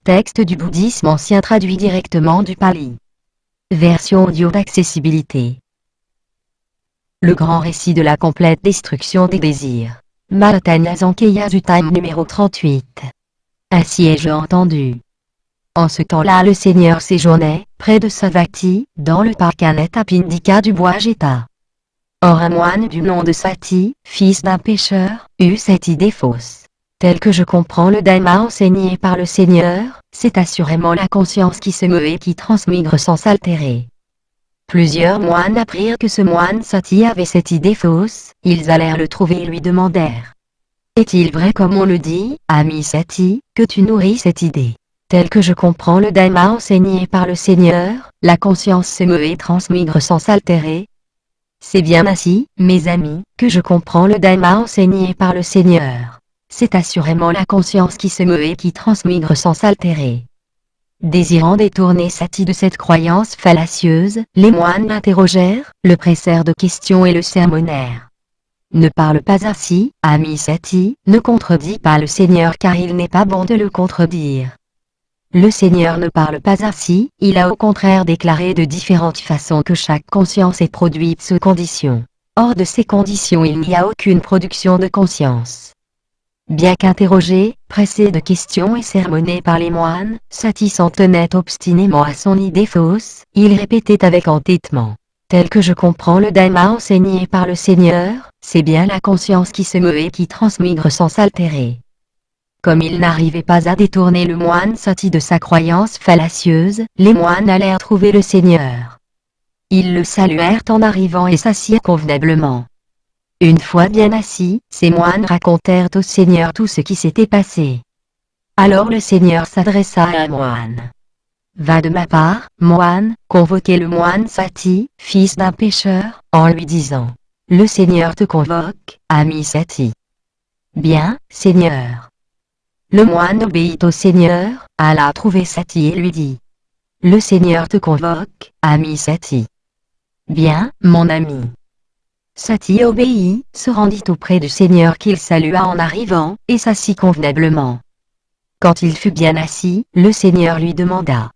Texte du bouddhisme ancien traduit directement du pali. Version audio d'accessibilité. Le grand récit de la complète destruction des désirs. Mahatanya Sankhya Sutta numéro 38. Ainsi ai-je entendu. En ce temps-là le Seigneur séjournait, près de Savatthi, dans le parc Anathapindika du bois Jeta. Or un moine du nom de Sati, fils d'un pêcheur, eut cette idée fausse. Tel que je comprends le Dhamma enseigné par le Seigneur, c'est assurément la conscience qui se meut et qui transmigre sans s'altérer. Plusieurs moines apprirent que ce moine Sati avait cette idée fausse, ils allèrent le trouver et lui demandèrent. Est-il vrai comme on le dit, ami Sati, que tu nourris cette idée? Tel que je comprends le Dhamma enseigné par le Seigneur, la conscience se meut et transmigre sans s'altérer. C'est bien ainsi, mes amis, que je comprends le Dhamma enseigné par le Seigneur. C'est assurément la conscience qui se meut et qui transmigre sans s'altérer. Désirant détourner Sati de cette croyance fallacieuse, les moines l'interrogèrent, le pressèrent de questions et le sermonnèrent. Ne parle pas ainsi, ami Sati, ne contredis pas le Seigneur car il n'est pas bon de le contredire. Le Seigneur ne parle pas ainsi, il a au contraire déclaré de différentes façons que chaque conscience est produite sous conditions. Hors de ces conditions il n'y a aucune production de conscience. Bien qu'interrogé, pressé de questions et sermonné par les moines, Sati s'en tenait obstinément à son idée fausse, il répétait avec entêtement. Tel que je comprends le Dhamma enseigné par le Seigneur, c'est bien la conscience qui se meut et qui transmigre sans s'altérer. Comme il n'arrivait pas à détourner le moine Sati de sa croyance fallacieuse, les moines allèrent trouver le Seigneur. Ils le saluèrent en arrivant et s'assirent convenablement. Une fois bien assis, ces moines racontèrent au Seigneur tout ce qui s'était passé. Alors le Seigneur s'adressa à un moine. Va de ma part, moine, convoquer le moine Sati, fils d'un pêcheur, en lui disant. Le Seigneur te convoque, ami Sati. Bien, Seigneur. Le moine obéit au Seigneur, alla trouver Sati et lui dit. Le Seigneur te convoque, ami Sati. Bien, mon ami. Sati obéit, se rendit auprès du Seigneur qu'il salua en arrivant, et s'assit convenablement. Quand il fut bien assis, le Seigneur lui demanda.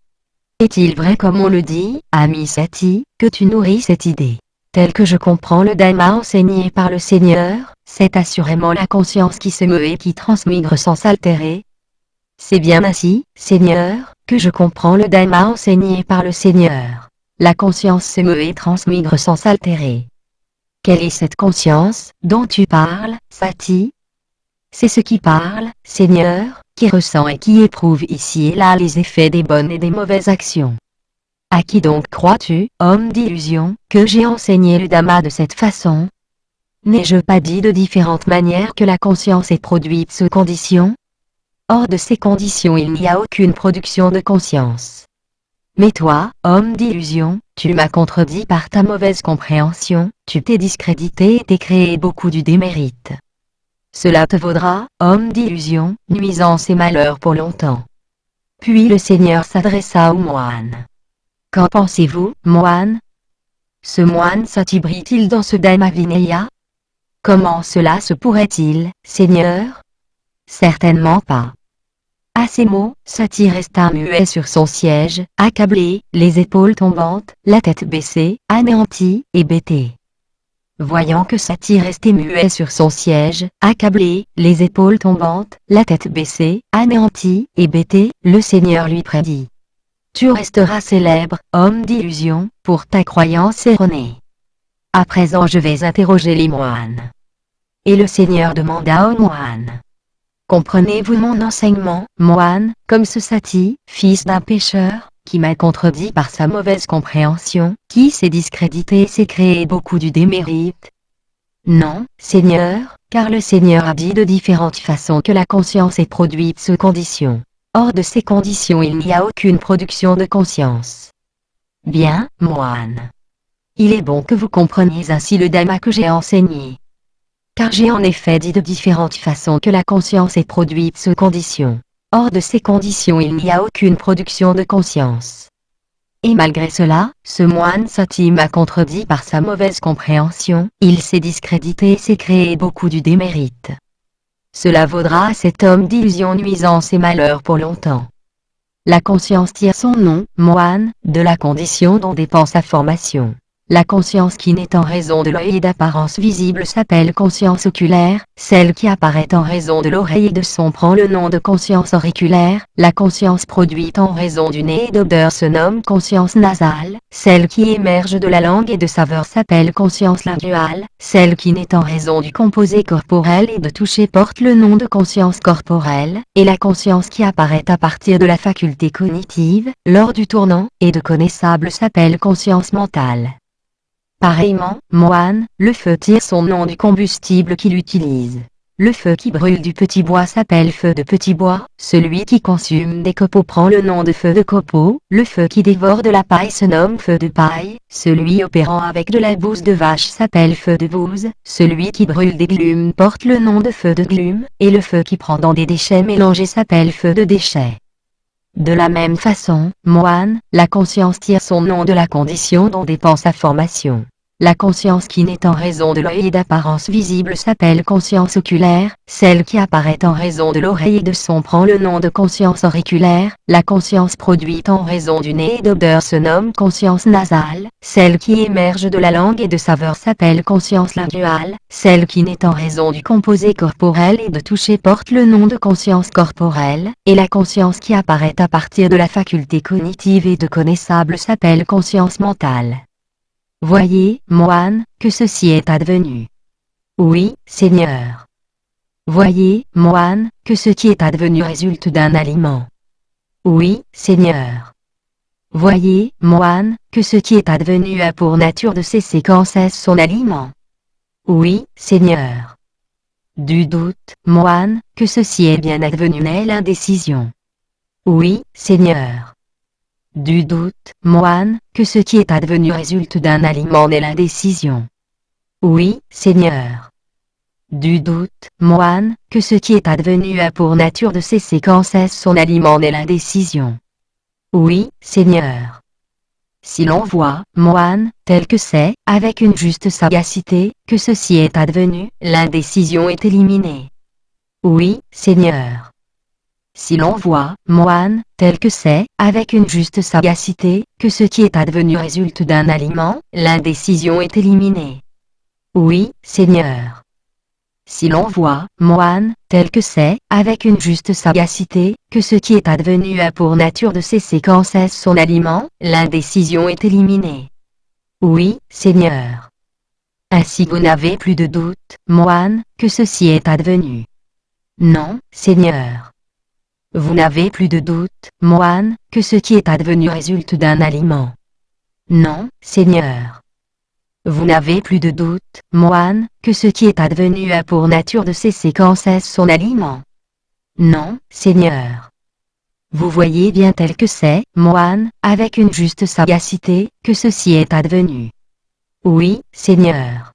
Est-il vrai comme on le dit, ami Sati, que tu nourris cette idée? Tel que je comprends le Dhamma enseigné par le Seigneur, c'est assurément la conscience qui se meut et qui transmigre sans s'altérer. C'est bien ainsi, Seigneur, que je comprends le Dhamma enseigné par le Seigneur. La conscience se meut et transmigre sans s'altérer. Quelle est cette conscience, dont tu parles, Sati? C'est ce qui parle, Seigneur, qui ressent et qui éprouve ici et là les effets des bonnes et des mauvaises actions. À qui donc crois-tu, homme d'illusion, que j'ai enseigné le Dhamma de cette façon? N'ai-je pas dit de différentes manières que la conscience est produite sous conditions? Hors de ces conditions il n'y a aucune production de conscience. Mais toi, homme d'illusion, tu m'as contredit par ta mauvaise compréhension, tu t'es discrédité et t'es créé beaucoup du démérite. Cela te vaudra, homme d'illusion, nuisance et malheur pour longtemps. Puis le Seigneur s'adressa au moine. Qu'en pensez-vous, moine? Ce moine Sati brille-t-il dans ce Dhamma Vinaya? Comment cela se pourrait-il, Seigneur? Certainement pas. À ces mots, Sati resta muet sur son siège, accablé, les épaules tombantes, la tête baissée, anéanti, hébété. Voyant que Sati restait muet sur son siège, accablé, les épaules tombantes, la tête baissée, anéanti, hébété, le Seigneur lui prédit. Tu resteras célèbre, homme d'illusion, pour ta croyance erronée. À présent je vais interroger les moines. Et le Seigneur demanda aux moines. Comprenez-vous mon enseignement, moine, comme ce Sati, fils d'un pêcheur, qui m'a contredit par sa mauvaise compréhension, qui s'est discrédité et s'est créé beaucoup du démérite? Non, Seigneur, car le Seigneur a dit de différentes façons que la conscience est produite sous conditions. Hors de ces conditions il n'y a aucune production de conscience. Bien, moine. Il est bon que vous compreniez ainsi le Dhamma que j'ai enseigné. Car j'ai en effet dit de différentes façons que la conscience est produite sous conditions. Hors de ces conditions il n'y a aucune production de conscience. Et malgré cela, ce moine Sati m'a contredit par sa mauvaise compréhension, il s'est discrédité et s'est créé beaucoup du démérite. Cela vaudra à cet homme d'illusion nuisance et malheur pour longtemps. La conscience tire son nom, moine, de la condition dont dépend sa formation. La conscience qui naît en raison de l'œil et d'apparence visible s'appelle conscience oculaire, celle qui apparaît en raison de l'oreille et de son prend le nom de conscience auriculaire, la conscience produite en raison du nez et d'odeur se nomme conscience nasale, celle qui émerge de la langue et de saveur s'appelle conscience linguale, celle qui naît en raison du composé corporel et de toucher porte le nom de conscience corporelle, et la conscience qui apparaît à partir de la faculté cognitive, lors du tournant, et de connaissable s'appelle conscience mentale. Pareillement, moine, le feu tire son nom du combustible qu'il utilise. Le feu qui brûle du petit bois s'appelle feu de petit bois, celui qui consume des copeaux prend le nom de feu de copeaux, le feu qui dévore de la paille se nomme feu de paille, celui opérant avec de la bouse de vache s'appelle feu de bouse, celui qui brûle des glumes porte le nom de feu de glume, et le feu qui prend dans des déchets mélangés s'appelle feu de déchets. De la même façon, moine, la conscience tire son nom de la condition dont dépend sa formation. La conscience qui naît en raison de l'œil et d'apparence visible s'appelle conscience oculaire, celle qui apparaît en raison de l'oreille et de son prend le nom de conscience auriculaire, la conscience produite en raison du nez et d'odeur se nomme conscience nasale, celle qui émerge de la langue et de saveur s'appelle conscience linguale, celle qui naît en raison du composé corporel et de toucher porte le nom de conscience corporelle, et la conscience qui apparaît à partir de la faculté cognitive et de connaissable s'appelle conscience mentale. Voyez, moine, que ceci est advenu. Oui, Seigneur. Voyez, moine, que ce qui est advenu résulte d'un aliment. Oui, Seigneur. Voyez, moine, que ce qui est advenu a pour nature de cesser quand cesse son aliment. Oui, Seigneur. Du doute, moine, que ceci est bien advenu naît l'indécision. Oui, Seigneur. Du doute, moine, que ce qui est advenu résulte d'un aliment naît l'indécision. Oui, Seigneur. Du doute, moine, que ce qui est advenu a pour nature de cesser quand cesse son aliment naît l'indécision. Oui, Seigneur. Si l'on voit, moine, tel que c'est, avec une juste sagacité, que ceci est advenu, l'indécision est éliminée. Oui, Seigneur. Si l'on voit, moine, tel que c'est, avec une juste sagacité, que ce qui est advenu résulte d'un aliment, l'indécision est éliminée. Oui, Seigneur. Si l'on voit, moine, tel que c'est, avec une juste sagacité, que ce qui est advenu a pour nature de cesser quand cesse son aliment, l'indécision est éliminée. Oui, Seigneur. Ainsi vous n'avez plus de doute, moine, que ceci est advenu. Non, Seigneur. Vous n'avez plus de doute, moine, que ce qui est advenu résulte d'un aliment. Non, Seigneur. Vous n'avez plus de doute, moine, que ce qui est advenu a pour nature de cesser quand cesse son aliment. Non, Seigneur. Vous voyez bien tel que c'est, moine, avec une juste sagacité, que ceci est advenu. Oui, Seigneur.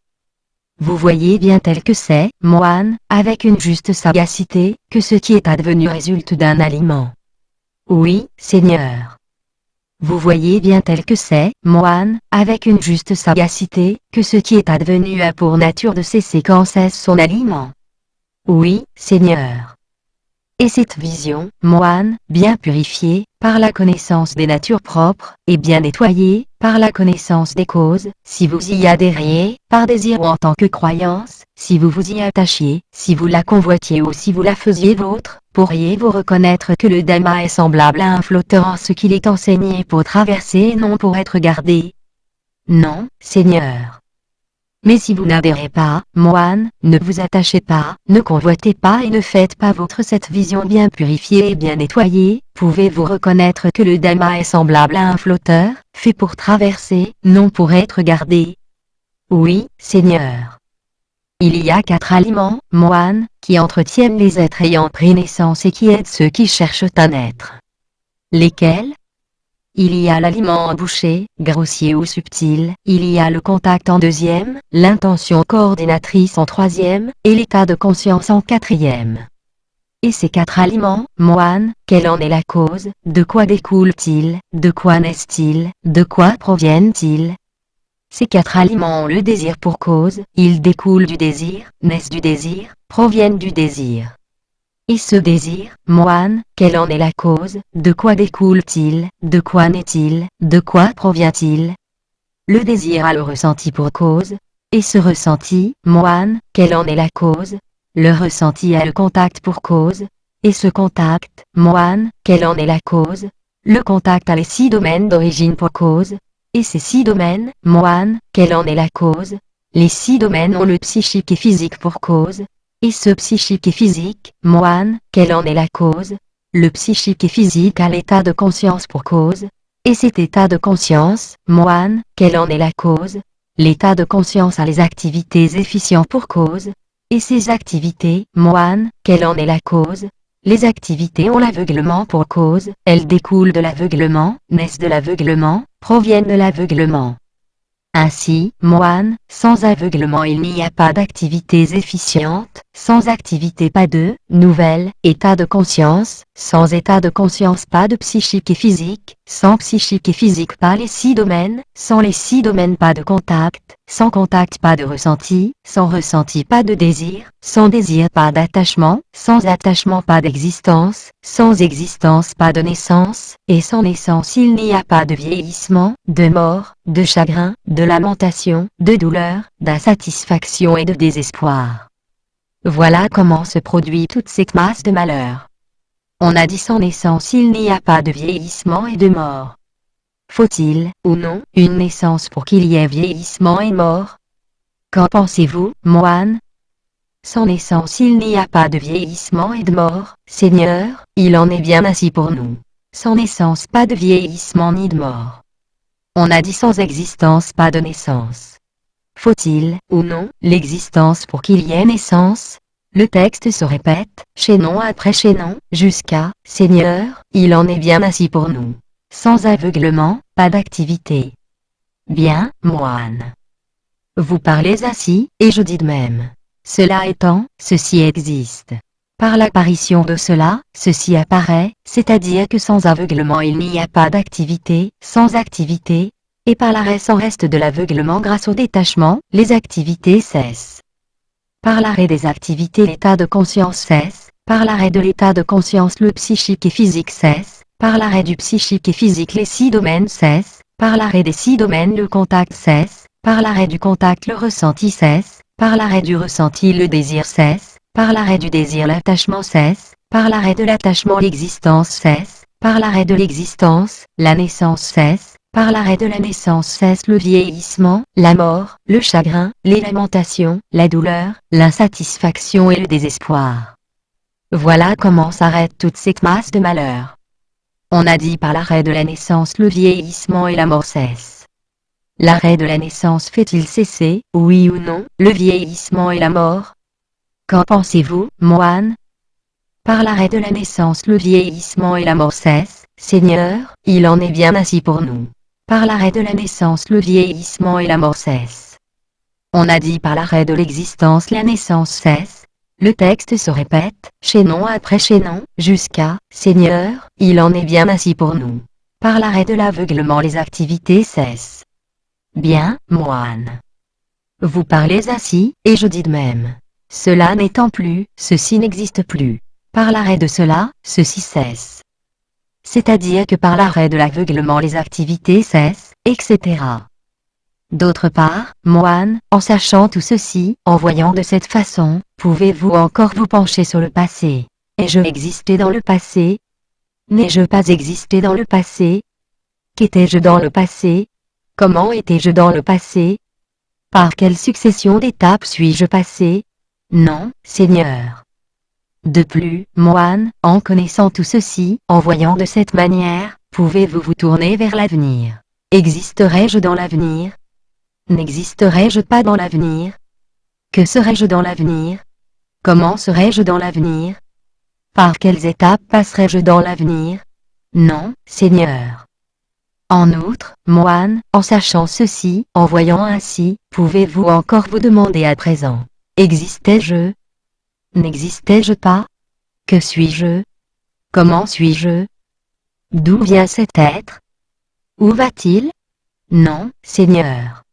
Vous voyez bien tel que c'est, moine, avec une juste sagacité, que ce qui est advenu résulte d'un aliment. Oui, Seigneur. Vous voyez bien tel que c'est, moine, avec une juste sagacité, que ce qui est advenu a pour nature de cesser quand cesse son aliment. Oui, Seigneur. Et cette vision, moine, bien purifiée, par la connaissance des natures propres, et bien nettoyée, par la connaissance des causes, si vous y adhériez, par désir ou en tant que croyance, si vous vous y attachiez, si vous la convoitiez ou si vous la faisiez vôtre, pourriez-vous reconnaître que le Dhamma est semblable à un flotteur en ce qu'il est enseigné pour traverser et non pour être gardé? Non, Seigneur. Mais si vous n'adhérez pas, moine, ne vous attachez pas, ne convoitez pas et ne faites pas vôtre cette vision bien purifiée et bien nettoyée, pouvez-vous reconnaître que le Dhamma est semblable à un flotteur, fait pour traverser, non pour être gardé? Oui, Seigneur. Il y a 4 aliments, moine, qui entretiennent les êtres ayant pris naissance et qui aident ceux qui cherchent à naître. Lesquels? Il y a l'aliment en bouché, grossier ou subtil, il y a le contact en 2e, l'intention coordinatrice en 3e, et l'état de conscience en 4e. Et ces 4 aliments, moine, quelle en est la cause, de quoi découlent-ils, de quoi naissent-ils, de quoi proviennent-ils? Ces 4 aliments ont le désir pour cause, ils découlent du désir, naissent du désir, proviennent du désir. Et ce désir, moine, quelle en est la cause, de quoi découle-t-il, de quoi naît-il, de quoi provient-il? Le désir a le ressenti pour cause. Et ce ressenti, moine, quelle en est la cause? Le ressenti a le contact pour cause. Et ce contact, moine, quelle en est la cause? Le contact a les 6 domaines d'origine pour cause. Et ces 6 domaines, moine, quelle en est la cause? Les 6 domaines ont le psychique et physique pour cause. Et ce psychique et physique, moine, quelle en est la cause? Le psychique et physique a l'état de conscience pour cause. Et cet état de conscience, moine, quelle en est la cause? L'état de conscience a les activités efficientes pour cause. Et ces activités, moine, quelle en est la cause? Les activités ont l'aveuglement pour cause, elles découlent de l'aveuglement, naissent de l'aveuglement, proviennent de l'aveuglement. Ainsi, moine, sans aveuglement il n'y a pas d'activités efficientes, sans activité pas de nouvelle état de conscience, sans état de conscience pas de psychique et physique, sans psychique et physique pas les 6 domaines, sans les 6 domaines pas de contact, sans contact pas de ressenti, sans ressenti pas de désir, sans désir pas d'attachement, sans attachement pas d'existence, sans existence pas de naissance, et sans naissance il n'y a pas de vieillissement, de mort, de chagrin, de lamentation, de douleur, d'insatisfaction et de désespoir. Voilà comment se produit toute cette masse de malheur. On a dit sans naissance il n'y a pas de vieillissement et de mort. Faut-il, ou non, une naissance pour qu'il y ait vieillissement et mort? Qu'en pensez-vous, moine? Sans naissance il n'y a pas de vieillissement et de mort, Seigneur, il en est bien ainsi pour nous. Sans naissance pas de vieillissement ni de mort. On a dit sans existence pas de naissance. Faut-il, ou non, l'existence pour qu'il y ait naissance? Le texte se répète, chaînon après chaînon, jusqu'à « Seigneur, il en est bien ainsi pour nous ». Sans aveuglement, pas d'activité. Bien, moine. Vous parlez ainsi, et je dis de même. Cela étant, ceci existe. Par l'apparition de cela, ceci apparaît, c'est-à-dire que sans aveuglement il n'y a pas d'activité, sans activité, et par l'arrêt sans reste de l'aveuglement grâce au détachement, les activités cessent. Par l'arrêt des activités l'état de conscience cesse, par l'arrêt de l'état de conscience le psychique et physique cesse, par l'arrêt du psychique et physique les 6 domaines cessent, par l'arrêt des 6 domaines le contact cesse, par l'arrêt du contact le ressenti cesse, par l'arrêt du ressenti le désir cesse, par l'arrêt du désir l'attachement cesse, par l'arrêt de l'attachement l'existence cesse, par l'arrêt de l'existence, la naissance cesse, par l'arrêt de la naissance cesse le vieillissement, la mort, le chagrin, les lamentations, la douleur, l'insatisfaction et le désespoir. Voilà comment s'arrête toute cette masse de malheur. On a dit par l'arrêt de la naissance le vieillissement et la mort cessent. L'arrêt de la naissance fait-il cesser, oui ou non, le vieillissement et la mort? Qu'en pensez-vous, moine? Par l'arrêt de la naissance le vieillissement et la mort cessent, Seigneur, il en est bien ainsi pour nous. Par l'arrêt de la naissance le vieillissement et la mort cessent. On a dit par l'arrêt de l'existence la naissance cesse. Le texte se répète, chaînon après chaînon, jusqu'à « Seigneur, il en est bien ainsi pour nous ». Par l'arrêt de l'aveuglement les activités cessent. Bien, moine. Vous parlez ainsi, et je dis de même. Cela n'étant plus, ceci n'existe plus. Par l'arrêt de cela, ceci cesse. C'est-à-dire que par l'arrêt de l'aveuglement les activités cessent, etc. D'autre part, moine, en sachant tout ceci, en voyant de cette façon, pouvez-vous encore vous pencher sur le passé? Ai-je existé dans le passé? N'ai-je pas existé dans le passé? Qu'étais-je dans le passé? Comment étais-je dans le passé? Par quelle succession d'étapes suis-je passé? Non, Seigneur. De plus, moine, en connaissant tout ceci, en voyant de cette manière, pouvez-vous vous tourner vers l'avenir? Existerai-je dans l'avenir? N'existerai-je pas dans l'avenir? Que serai-je dans l'avenir? Comment serai-je dans l'avenir? Par quelles étapes passerai-je dans l'avenir? Non, Seigneur. En outre, moine, en sachant ceci, en voyant ainsi, pouvez-vous encore vous demander à présent, existais-je? N'existais-je pas? Que suis-je? Comment suis-je? D'où vient cet être? Où va-t-il? Non, Seigneur.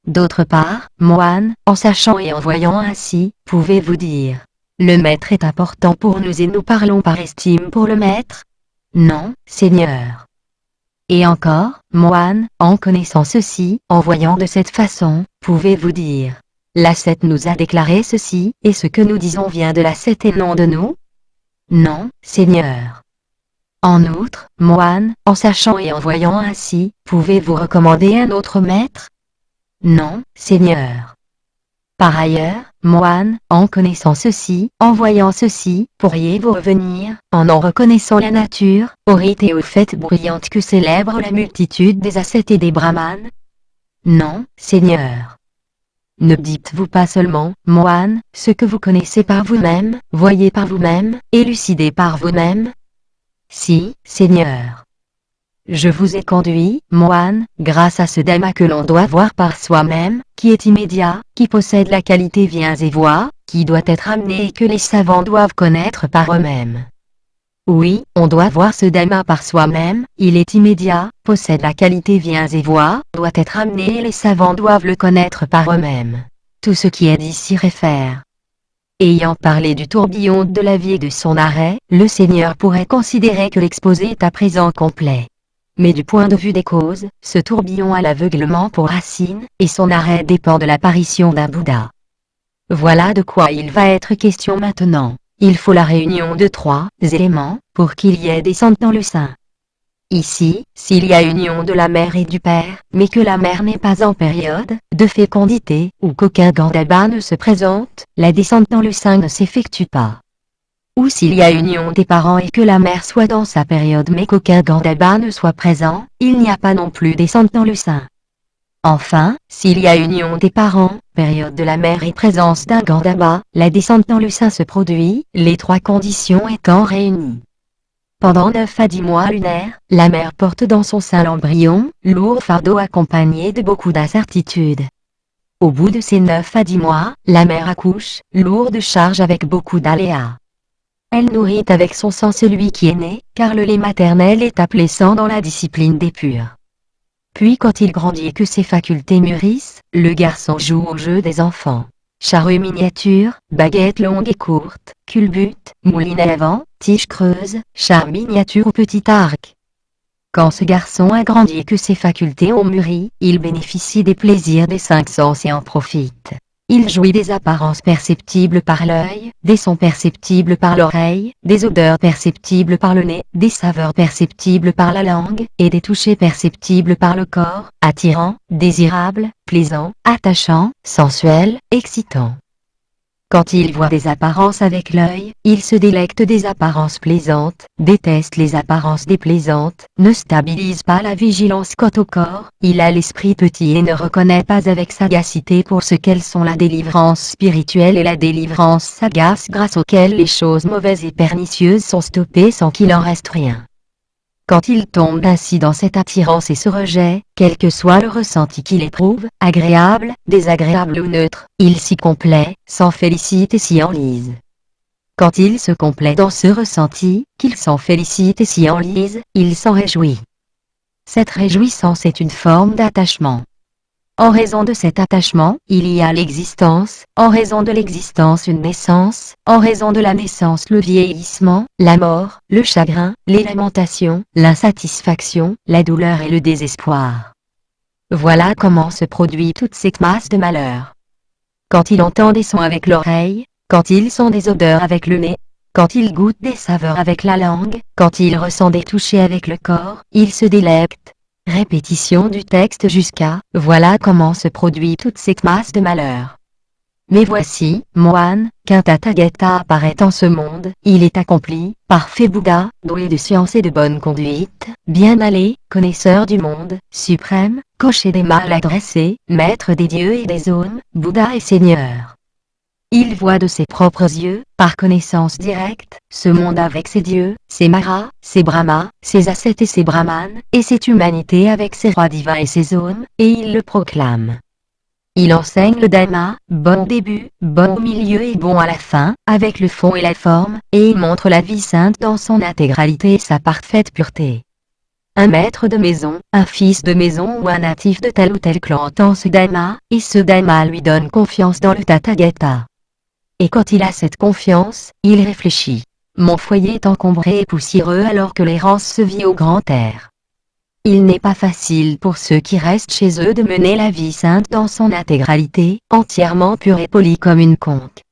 D'autre part, moine, en sachant et en voyant ainsi, pouvez-vous dire, Le maître est important pour nous et nous parlons par estime pour le maître? Non, Seigneur. Et encore, moine, en connaissant ceci, en voyant de cette façon, pouvez-vous dire: l'ascète nous a déclaré ceci, et ce que nous disons vient de l'ascète et non de nous? Non, Seigneur. En outre, moine, en sachant et en voyant ainsi, pouvez-vous recommander un autre maître? Non, Seigneur. Par ailleurs, moine, en connaissant ceci, en voyant ceci, pourriez-vous revenir, en reconnaissant la nature, aux rites et aux fêtes bruyantes que célèbre la multitude des ascètes et des brahmanes? Non, Seigneur. Ne dites-vous pas seulement, moine, ce que vous connaissez par vous-même, voyez par vous-même, élucidez par vous-même? Si, Seigneur. Je vous ai conduit, moine, grâce à ce dhamma que l'on doit voir par soi-même, qui est immédiat, qui possède la qualité viens et vois, qui doit être amené et que les savants doivent connaître par eux-mêmes. Oui, on doit voir ce dhamma par soi-même, il est immédiat, possède la qualité viens et vois, doit être amené et les savants doivent le connaître par eux-mêmes. Tout ce qui est dit s'y réfère. Ayant parlé du tourbillon de la vie et de son arrêt, le Seigneur pourrait considérer que l'exposé est à présent complet. Mais du point de vue des causes, ce tourbillon a l'aveuglement pour racine, et son arrêt dépend de l'apparition d'un Bouddha. Voilà de quoi il va être question maintenant. Il faut la réunion de trois éléments, pour qu'il y ait descente dans le sein. Ici, s'il y a union de la mère et du père, mais que la mère n'est pas en période de fécondité, ou qu'aucun Gandhabba ne se présente, la descente dans le sein ne s'effectue pas. Ou s'il y a union des parents et que la mère soit dans sa période mais qu'aucun Gandhabba ne soit présent, il n'y a pas non plus descente dans le sein. Enfin, s'il y a union des parents, période de la mère et présence d'un Gandhabba, la descente dans le sein se produit, les trois conditions étant réunies. Pendant 9 à 10 mois lunaires, la mère porte dans son sein l'embryon, lourd fardeau accompagné de beaucoup d'incertitudes. Au bout de ces 9 à 10 mois, la mère accouche, lourde charge avec beaucoup d'aléas. Elle nourrit avec son sang celui qui est né, car le lait maternel est appelé sang dans la discipline des purs. Puis quand il grandit et que ses facultés mûrissent, le garçon joue au jeu des enfants. Charrue miniature, baguette longue et courte, culbute, moulinet à vent, tige creuse, char miniature ou petit arc. Quand ce garçon a grandi et que ses facultés ont mûri, il bénéficie des plaisirs des 5 sens et en profite. Il jouit des apparences perceptibles par l'œil, des sons perceptibles par l'oreille, des odeurs perceptibles par le nez, des saveurs perceptibles par la langue, et des touchés perceptibles par le corps, attirant, désirable, plaisant, attachant, sensuel, excitant. Quand il voit des apparences avec l'œil, il se délecte des apparences plaisantes, déteste les apparences déplaisantes, ne stabilise pas la vigilance quant au corps, il a l'esprit petit et ne reconnaît pas avec sagacité pour ce qu'elles sont la délivrance spirituelle et la délivrance sagace grâce auxquelles les choses mauvaises et pernicieuses sont stoppées sans qu'il en reste rien. Quand il tombe ainsi dans cette attirance et ce rejet, quel que soit le ressenti qu'il éprouve, agréable, désagréable ou neutre, il s'y complaît, s'en félicite et s'y enlise. Quand il se complaît dans ce ressenti, qu'il s'en félicite et s'y enlise, il s'en réjouit. Cette réjouissance est une forme d'attachement. En raison de cet attachement, il y a l'existence, en raison de l'existence une naissance, en raison de la naissance le vieillissement, la mort, le chagrin, les lamentations, l'insatisfaction, la douleur et le désespoir. Voilà comment se produit toute cette masse de malheur. Quand il entend des sons avec l'oreille, quand il sent des odeurs avec le nez, quand il goûte des saveurs avec la langue, quand il ressent des touchés avec le corps, il se délecte. Répétition du texte jusqu'à « Voilà comment se produit toute cette masse de malheur. » Mais voici, moine, qu'un Tathagata apparaît en ce monde, il est accompli, parfait Bouddha, doué de science et de bonne conduite, bien allé, connaisseur du monde, suprême, cocher des mal adressés, maître des dieux et des hommes, Bouddha et Seigneur. Il voit de ses propres yeux, par connaissance directe, ce monde avec ses dieux, ses maras, ses brahmas, ses ascètes et ses brahmanes, et cette humanité avec ses rois divins et ses hommes, et il le proclame. Il enseigne le dhamma, bon au début, bon au milieu et bon à la fin, avec le fond et la forme, et il montre la vie sainte dans son intégralité et sa parfaite pureté. Un maître de maison, un fils de maison ou un natif de tel ou tel clan entend ce dhamma, et ce dhamma lui donne confiance dans le Tathagata. Et quand il a cette confiance, il réfléchit. Mon foyer est encombré et poussiéreux alors que l'errance se vit au grand air. Il n'est pas facile pour ceux qui restent chez eux de mener la vie sainte dans son intégralité, entièrement pure et polie comme une conque.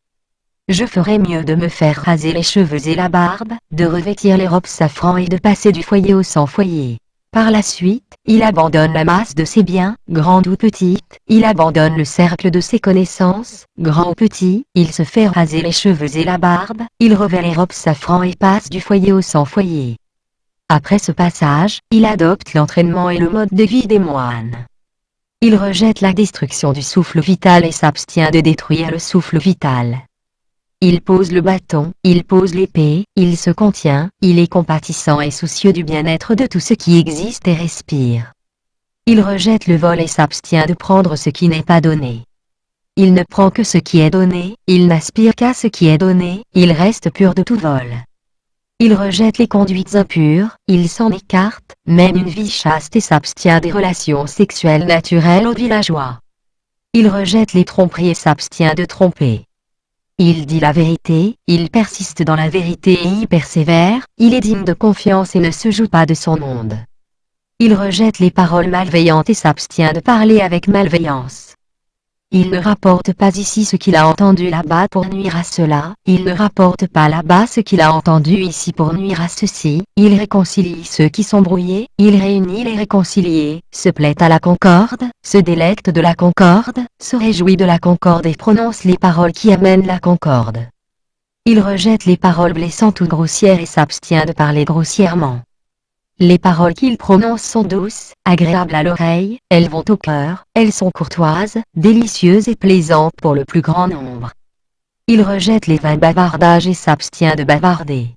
Je ferais mieux de me faire raser les cheveux et la barbe, de revêtir les robes safran et de passer du foyer au sans-foyer. Par la suite, il abandonne la masse de ses biens, grande ou petite, il abandonne le cercle de ses connaissances, grand ou petit, il se fait raser les cheveux et la barbe, il revêt les robes safran et passe du foyer au sans-foyer. Après ce passage, il adopte l'entraînement et le mode de vie des moines. Il rejette la destruction du souffle vital et s'abstient de détruire le souffle vital. Il pose le bâton, il pose l'épée, il se contient, il est compatissant et soucieux du bien-être de tout ce qui existe et respire. Il rejette le vol et s'abstient de prendre ce qui n'est pas donné. Il ne prend que ce qui est donné, il n'aspire qu'à ce qui est donné, il reste pur de tout vol. Il rejette les conduites impures, il s'en écarte, mène une vie chaste et s'abstient des relations sexuelles naturelles aux villageois. Il rejette les tromperies et s'abstient de tromper. Il dit la vérité, il persiste dans la vérité et y persévère, il est digne de confiance et ne se joue pas de son monde. Il rejette les paroles malveillantes et s'abstient de parler avec malveillance. Il ne rapporte pas ici ce qu'il a entendu là-bas pour nuire à cela, il ne rapporte pas là-bas ce qu'il a entendu ici pour nuire à ceci, il réconcilie ceux qui sont brouillés, il réunit les réconciliés, se plaît à la concorde, se délecte de la concorde, se réjouit de la concorde et prononce les paroles qui amènent la concorde. Il rejette les paroles blessantes ou grossières et s'abstient de parler grossièrement. Les paroles qu'il prononce sont douces, agréables à l'oreille, elles vont au cœur, elles sont courtoises, délicieuses et plaisantes pour le plus grand nombre. Il rejette les vains bavardages et s'abstient de bavarder.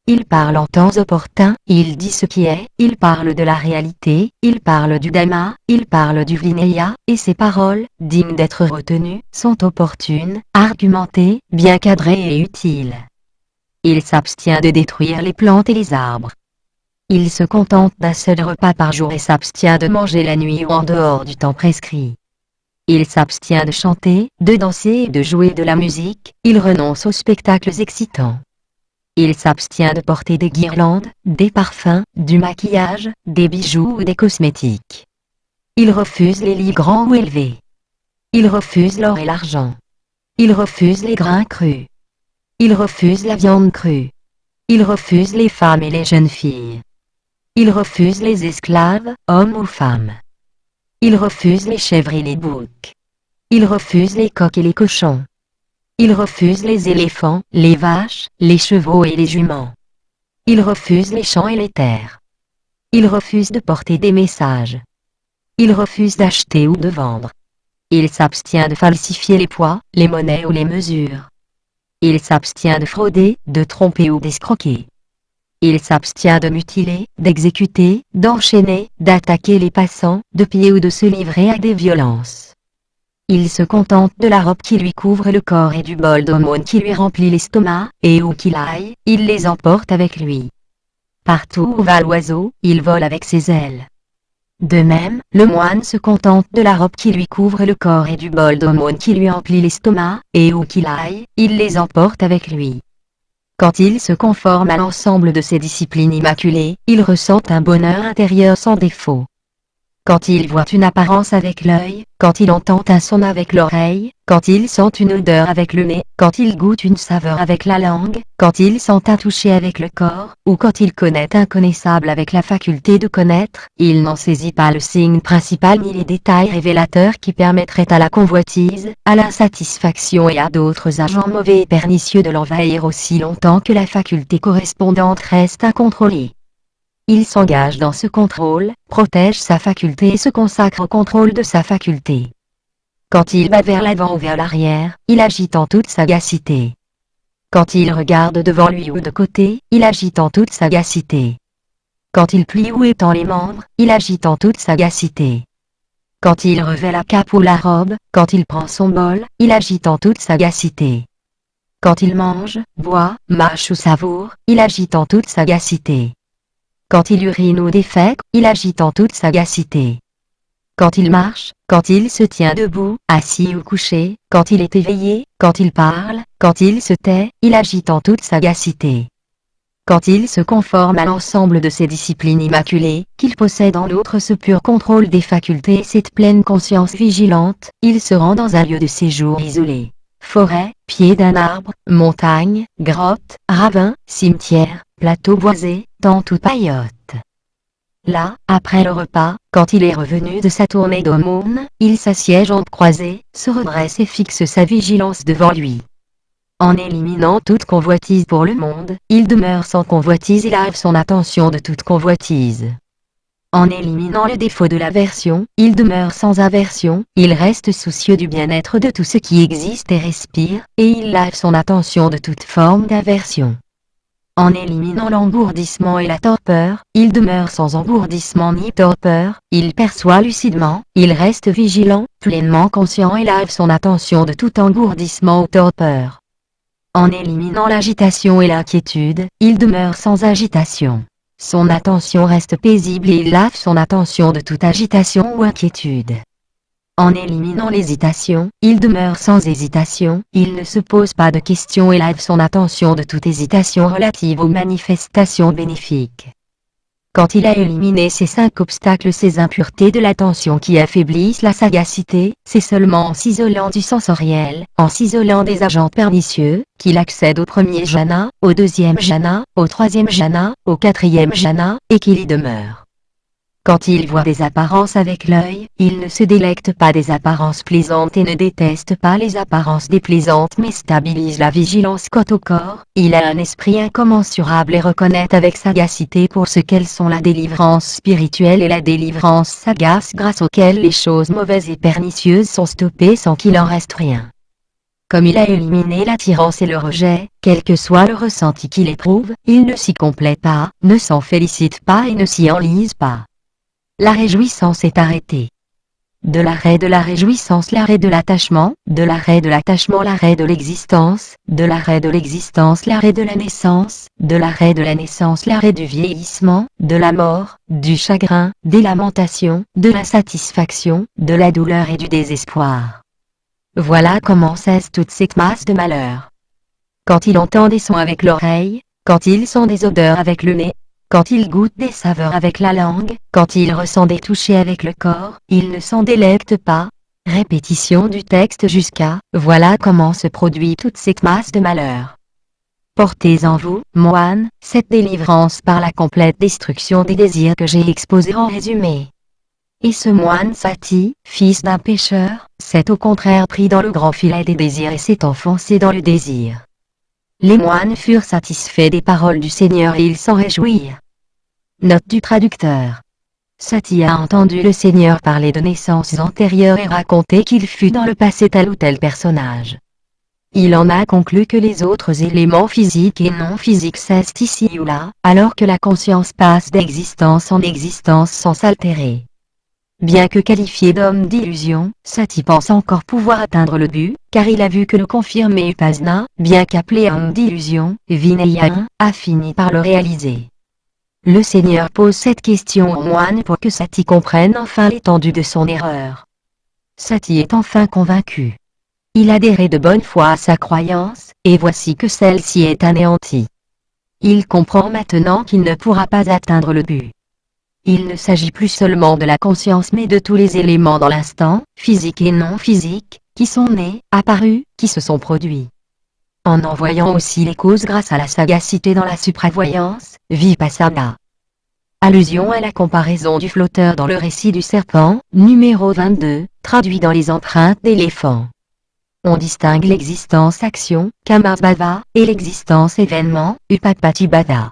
Il parle en temps opportun, il dit ce qui est, il parle de la réalité, il parle du Dhamma, il parle du Vinaya, et ses paroles, dignes d'être retenues, sont opportunes, argumentées, bien cadrées et utiles. Il s'abstient de détruire les plantes et les arbres. Il se contente d'un seul repas par jour et s'abstient de manger la nuit ou en dehors du temps prescrit. Il s'abstient de chanter, de danser et de jouer de la musique, il renonce aux spectacles excitants. Il s'abstient de porter des guirlandes, des parfums, du maquillage, des bijoux ou des cosmétiques. Il refuse les lits grands ou élevés. Il refuse l'or et l'argent. Il refuse les grains crus. Il refuse la viande crue. Il refuse les femmes et les jeunes filles. Il refuse les esclaves, hommes ou femmes. Il refuse les chèvres et les boucs. Il refuse les coqs et les cochons. Il refuse les éléphants, les vaches, les chevaux et les juments. Il refuse les champs et les terres. Il refuse de porter des messages. Il refuse d'acheter ou de vendre. Il s'abstient de falsifier les poids, les monnaies ou les mesures. Il s'abstient de frauder, de tromper ou d'escroquer. Il s'abstient de mutiler, d'exécuter, d'enchaîner, d'attaquer les passants, de piller ou de se livrer à des violences. Il se contente de la robe qui lui couvre le corps et du bol d'aumône qui lui remplit l'estomac, et où qu'il aille, il les emporte avec lui. Partout où va l'oiseau, il vole avec ses ailes. De même, le moine se contente de la robe qui lui couvre le corps et du bol d'aumône qui lui remplit l'estomac, et où qu'il aille, il les emporte avec lui. Quand il se conforme à l'ensemble de ces disciplines immaculées, il ressent un bonheur intérieur sans défaut. Quand il voit une apparence avec l'œil, quand il entend un son avec l'oreille, quand il sent une odeur avec le nez, quand il goûte une saveur avec la langue, quand il sent un toucher avec le corps, ou quand il connaît un connaissable avec la faculté de connaître, il n'en saisit pas le signe principal ni les détails révélateurs qui permettraient à la convoitise, à l'insatisfaction et à d'autres agents mauvais et pernicieux de l'envahir aussi longtemps que la faculté correspondante reste incontrôlée. Il s'engage dans ce contrôle, protège sa faculté et se consacre au contrôle de sa faculté. Quand il va vers l'avant ou vers l'arrière, il agite en toute sagacité. Quand il regarde devant lui ou de côté, il agite en toute sagacité. Quand il plie ou étend les membres, il agite en toute sagacité. Quand il revêt la cape ou la robe, quand il prend son bol, il agite en toute sagacité. Quand il mange, boit, mâche ou savoure, il agite en toute sagacité. Quand il urine ou défèque, il agite en toute sagacité. quand il marche, quand il se tient debout, assis ou couché, quand il est éveillé, quand il parle, quand il se tait, il agit en toute sagacité. Quand il se conforme à l'ensemble de ces disciplines immaculées, qu'il possède en outre ce pur contrôle des facultés et cette pleine conscience vigilante, il se rend dans un lieu de séjour isolé. Forêt, pied d'un arbre, montagne, grotte, ravin, cimetière, plateau boisé, tente ou paillote. Là, après le repas, quand il est revenu de sa tournée d'aumône, il s'assiège en croisée, se redresse et fixe sa vigilance devant lui. En éliminant toute convoitise pour le monde, il demeure sans convoitise et lave son attention de toute convoitise. En éliminant le défaut de l'aversion, il demeure sans aversion, il reste soucieux du bien-être de tout ce qui existe et respire, et il lave son attention de toute forme d'aversion. En éliminant l'engourdissement et la torpeur, il demeure sans engourdissement ni torpeur, il perçoit lucidement, il reste vigilant, pleinement conscient et lave son attention de tout engourdissement ou torpeur. En éliminant l'agitation et l'inquiétude, il demeure sans agitation. Son attention reste paisible et il lave son attention de toute agitation ou inquiétude. En éliminant l'hésitation, il demeure sans hésitation, il ne se pose pas de questions et lave son attention de toute hésitation relative aux manifestations bénéfiques. Quand il a éliminé ces 5 obstacles, ces impuretés de l'attention qui affaiblissent la sagacité, c'est seulement en s'isolant du sensoriel, en s'isolant des agents pernicieux, qu'il accède au premier jhana, au deuxième jhana, au troisième jhana, au quatrième jhana, et qu'il y demeure. Quand il voit des apparences avec l'œil, il ne se délecte pas des apparences plaisantes et ne déteste pas les apparences déplaisantes mais stabilise la vigilance quant au corps, il a un esprit incommensurable et reconnaît avec sagacité pour ce qu'elles sont la délivrance spirituelle et la délivrance sagace grâce auxquelles les choses mauvaises et pernicieuses sont stoppées sans qu'il en reste rien. Comme il a éliminé l'attirance et le rejet, quel que soit le ressenti qu'il éprouve, il ne s'y complaît pas, ne s'en félicite pas et ne s'y enlise pas. La réjouissance est arrêtée. De l'arrêt de la réjouissance l'arrêt de l'attachement, de l'arrêt de l'attachement l'arrêt de l'existence, de l'arrêt de l'existence l'arrêt de la naissance, de l'arrêt de la naissance l'arrêt du vieillissement, de la mort, du chagrin, des lamentations, de l'insatisfaction, de la douleur et du désespoir. Voilà comment cesse toute cette masse de malheur. Quand il entend des sons avec l'oreille, quand il sent des odeurs avec le nez, quand il goûte des saveurs avec la langue, quand il ressent des touchés avec le corps, il ne s'en délecte pas. Répétition du texte jusqu'à « Voilà comment se produit toute cette masse de malheur. Portez en vous, moine, cette délivrance par la complète destruction des désirs que j'ai exposés en résumé. » Et ce moine Sati, fils d'un pécheur, s'est au contraire pris dans le grand filet des désirs et s'est enfoncé dans le désir. Les moines furent satisfaits des paroles du Seigneur et ils s'en réjouirent. Note du traducteur. Sati a entendu le Seigneur parler de naissances antérieures et raconter qu'il fut dans le passé tel ou tel personnage. Il en a conclu que les autres éléments physiques et non physiques cessent ici ou là, alors que la conscience passe d'existence en existence sans s'altérer. Bien que qualifié d'homme d'illusion, Sati pense encore pouvoir atteindre le but, car il a vu que le confirmé Upasana, bien qu'appelé homme d'illusion, Vinaya, a fini par le réaliser. Le Seigneur pose cette question au moine pour que Sati comprenne enfin l'étendue de son erreur. Sati est enfin convaincu. Il adhérait de bonne foi à sa croyance, et voici que celle-ci est anéantie. Il comprend maintenant qu'il ne pourra pas atteindre le but. Il ne s'agit plus seulement de la conscience mais de tous les éléments dans l'instant, physiques et non physiques, qui sont nés, apparus, qui se sont produits. En voyant aussi les causes grâce à la sagacité dans la supravoyance, Vipassana. Allusion à la comparaison du flotteur dans le récit du serpent, numéro 22, traduit dans les empreintes d'éléphant. On distingue l'existence action, Kamabhava, et l'existence événement, Upapatibhava.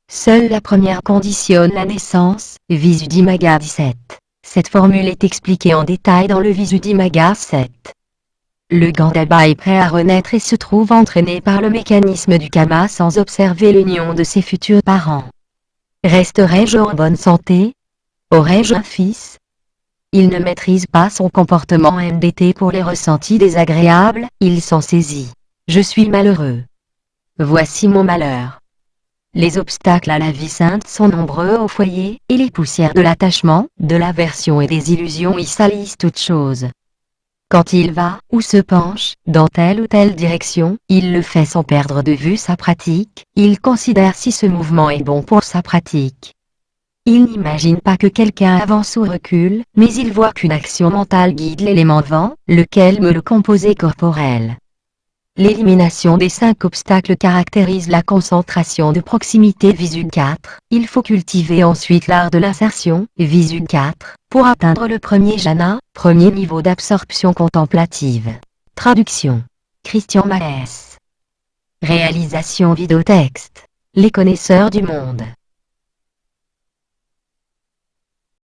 Seule la première conditionne la naissance, Visuddhimagga 17. Cette formule est expliquée en détail dans le Visuddhimagga 7. Le Gandhabba est prêt à renaître et se trouve entraîné par le mécanisme du karma sans observer l'union de ses futurs parents. Resterai-je en bonne santé? Aurai-je un fils? Il ne maîtrise pas son comportement MDT pour les ressentis désagréables, il s'en saisit. Je suis malheureux. Voici mon malheur. Les obstacles à la vie sainte sont nombreux au foyer, et les poussières de l'attachement, de l'aversion et des illusions y salissent toutes choses. Quand il va, ou se penche, dans telle ou telle direction, il le fait sans perdre de vue sa pratique, il considère si ce mouvement est bon pour sa pratique. Il n'imagine pas que quelqu'un avance ou recule, mais il voit qu'une action mentale guide l'élément vent, lequel me le composé corporel. L'élimination des 5 obstacles caractérise la concentration de proximité Visu 4. Il faut cultiver ensuite l'art de l'insertion, Visu 4, pour atteindre le premier jhana, premier niveau d'absorption contemplative. Traduction. Christian Maes. Réalisation vidéotexte. Les connaisseurs du monde.